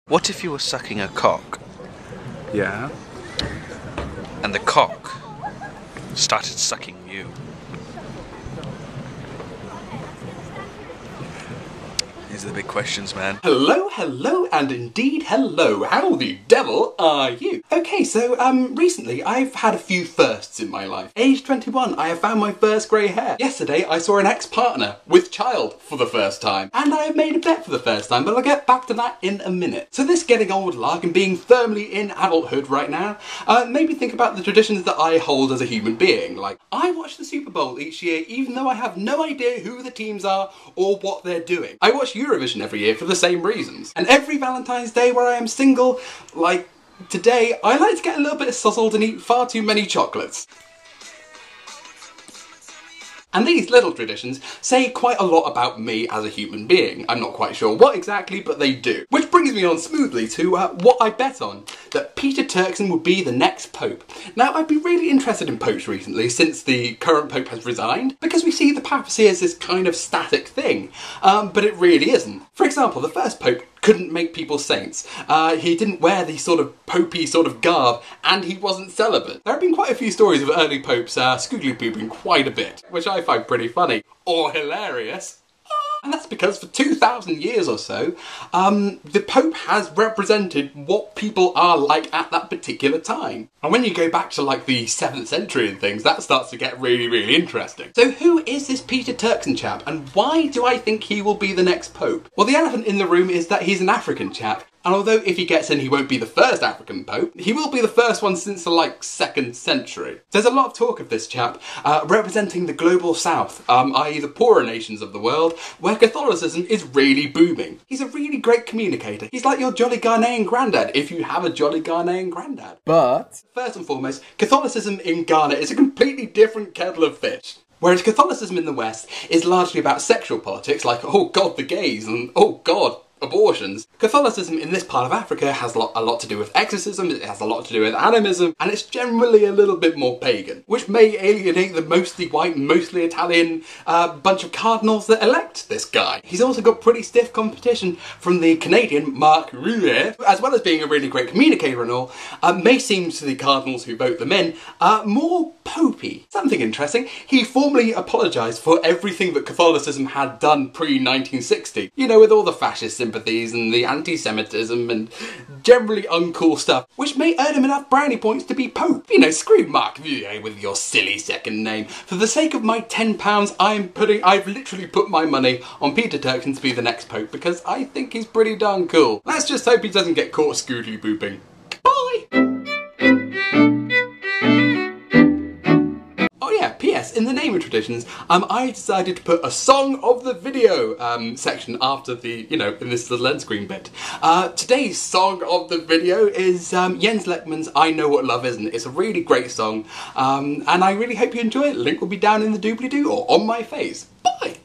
What if you were sucking a cock Yeah. and the cock started sucking you? These are the big questions, man. Hello, hello, and indeed hello. How the devil are you? Okay, so recently I've had a few firsts in my life. Age 21, I have found my first grey hair. Yesterday I saw an ex-partner with child for the first time. And I have made a bet for the first time, but I'll get back to that in a minute. So this getting old lark and being firmly in adulthood right now made me think about the traditions that I hold as a human being. Like, I watch the Super Bowl each year even though I have no idea who the teams are or what they're doing. I watch Eurovision every year for the same reasons. And every Valentine's Day where I am single, like today, I like to get a little bit suzzled and eat far too many chocolates. And these little traditions say quite a lot about me as a human being. I'm not quite sure what exactly, but they do. Which brings me on smoothly to what I bet on, that Peter Turkson would be the next Pope. Now, I've been really interested in popes recently since the current Pope has resigned, because we see the papacy as this kind of static thing, but it really isn't. For example, the first Pope couldn't make people saints. He didn't wear the sort of popey sort of garb, and he wasn't celibate. There have been quite a few stories of early popes scoogly pooping quite a bit, which I find pretty funny, or hilarious. And that's because for 2,000 years or so, the Pope has represented what people are like at that particular time. And when you go back to like the 7th century and things, that starts to get really, really interesting. So who is this Peter Turkson chap, and why do I think he will be the next Pope? Well, the elephant in the room is that he's an African chap. And although if he gets in he won't be the first African Pope, he will be the first one since the 2nd century. There's a lot of talk of this chap representing the global south, i.e. the poorer nations of the world, where Catholicism is really booming. He's a really great communicator. He's like your jolly Ghanaian granddad, if you have a jolly Ghanaian granddad. But first and foremost, Catholicism in Ghana is a completely different kettle of fish. Whereas Catholicism in the West is largely about sexual politics, like, oh God, the gays, and oh God, abortions. Catholicism in this part of Africa has a lot to do with exorcism, it has a lot to do with animism, and it's generally a little bit more pagan, which may alienate the mostly white, mostly Italian bunch of cardinals that elect this guy. He's also got pretty stiff competition from the Canadian Mark Rutte, who, as well as being a really great communicator and all, may seem to the cardinals who vote them in more popey. Something interesting, he formally apologised for everything that Catholicism had done pre-1960. You know, with all the fascist sympathies and the anti-Semitism and generally uncool stuff, which may earn him enough brownie points to be Pope. You know, screw Mark Rutte with your silly second name. For the sake of my £10, I've literally put my money on Peter Turkson to be the next Pope because I think he's pretty darn cool. Let's just hope he doesn't get caught scoodly booping. Bye! P.S. in the naming traditions, I decided to put a song of the video section after the, you know, in this little end screen bit. Today's song of the video is Jens Lekman's I Know What Love Isn't. It's a really great song, and I really hope you enjoy it. Link will be down in the doobly-doo or on my face. Bye!